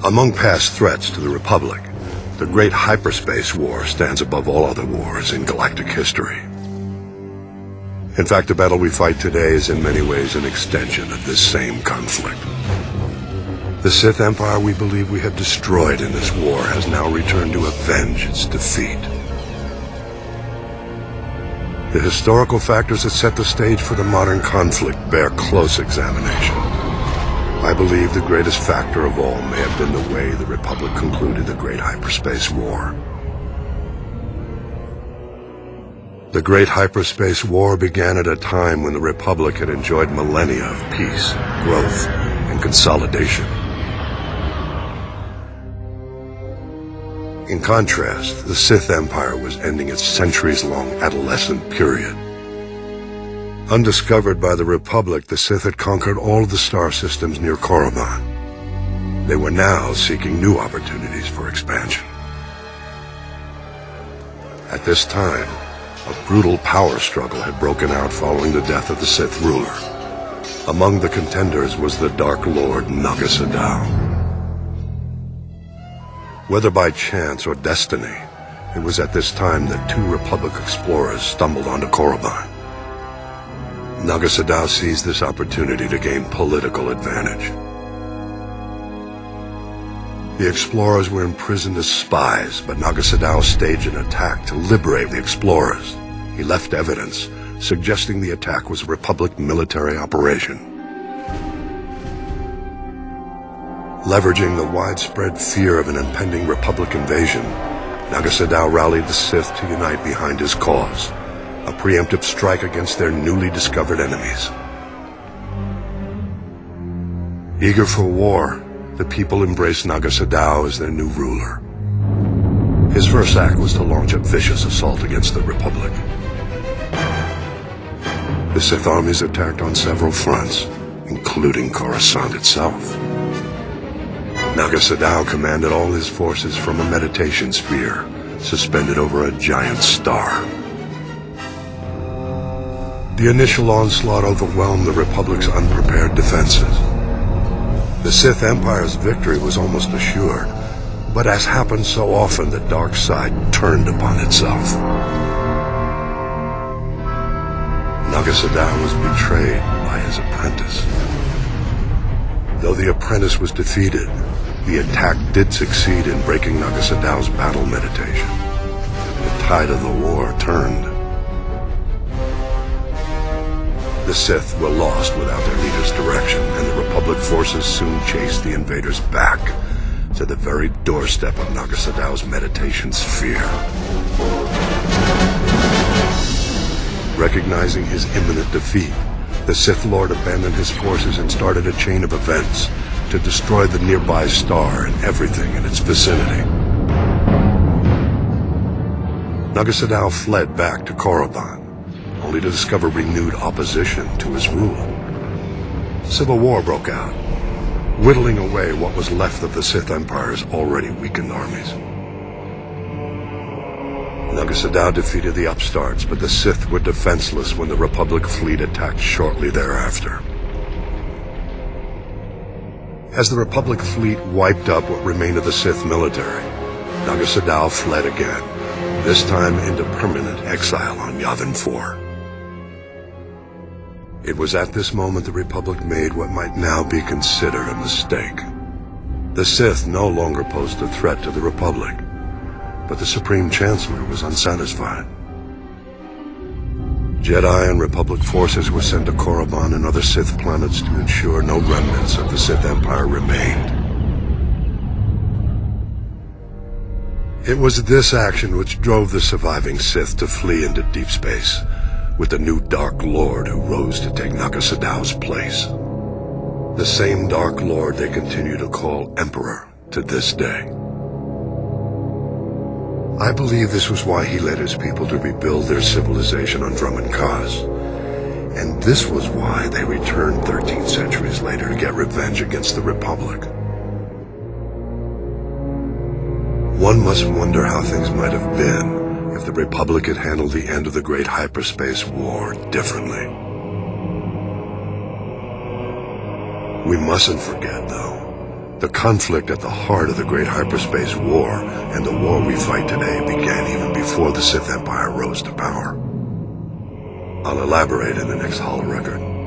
Among past threats to the Republic, the Great Hyperspace War stands above all other wars in galactic history. In fact, the battle we fight today is in many ways an extension of this same conflict. The Sith Empire we believe we have destroyed in this war has now returned to avenge its defeat. The historical factors that set the stage for the modern conflict bear close examination. I believe the greatest factor of all may have been the way the Republic concluded the Great Hyperspace War. The Great Hyperspace War began at a time when the Republic had enjoyed millennia of peace, growth, and consolidation. In contrast, the Sith Empire was ending its centuries-long adolescent period. Undiscovered by the Republic, the Sith had conquered all of the star systems near Korriban. They were now seeking new opportunities for expansion. At this time, a brutal power struggle had broken out following the death of the Sith ruler. Among the contenders was the Dark Lord gnost-dural. Whether by chance or destiny, it was at this time that two Republic explorers stumbled onto Korriban. gnost-dural seized this opportunity to gain political advantage. The explorers were imprisoned as spies, but gnost-dural staged an attack to liberate the explorers. He left evidence, suggesting the attack was a Republic military operation. Leveraging the widespread fear of an impending Republic invasion, gnost-dural rallied the Sith to unite behind his cause, a preemptive strike against their newly discovered enemies. Eager for war, the people embraced gnost-dural as their new ruler. His first act was to launch a vicious assault against the Republic. The Sith armies attacked on several fronts, including Coruscant itself. gnost-dural commanded all his forces from a meditation sphere suspended over a giant star. The initial onslaught overwhelmed the Republic's unprepared defenses. The Sith Empire's victory was almost assured, but as happens so often, the dark side turned upon itself. gnost-dural was betrayed by his apprentice. Though the apprentice was defeated, the attack did succeed in breaking gnost-dural's battle meditation. The tide of the war turned. The Sith were lost without their leader's direction, and the Republic forces soon chased the invaders back to the very doorstep of gnost-dural's meditation sphere. Recognizing his imminent defeat, the Sith Lord abandoned his forces and started a chain of events to destroy the nearby star and everything in its vicinity. gnost-dural fled back to Korriban, only to discover renewed opposition to his rule. Civil war broke out, whittling away what was left of the Sith Empire's already weakened armies. gnost-dural defeated the upstarts, but the Sith were defenseless when the Republic fleet attacked shortly thereafter. As the Republic fleet wiped up what remained of the Sith military, gnost-dural fled again, this time into permanent exile on Yavin 4. It was at this moment the Republic made what might now be considered a mistake. The Sith no longer posed a threat to the Republic, but the Supreme Chancellor was unsatisfied. Jedi and Republic forces were sent to Korriban and other Sith planets to ensure no remnants of the Sith Empire remained. It was this action which drove the surviving Sith to flee into deep space, with the new Dark Lord who rose to take gnost-dural's place. The same Dark Lord they continue to call Emperor to this day. I believe this was why he led his people to rebuild their civilization on Drummond Kaz. And this was why they returned 13 centuries later to get revenge against the Republic. One must wonder how things might have been if the Republic had handled the end of the Great Hyperspace War differently. We mustn't forget, though, The conflict at the heart of the Great Hyperspace War and the war we fight today began even before the Sith Empire rose to power. I'll elaborate in the next holo record.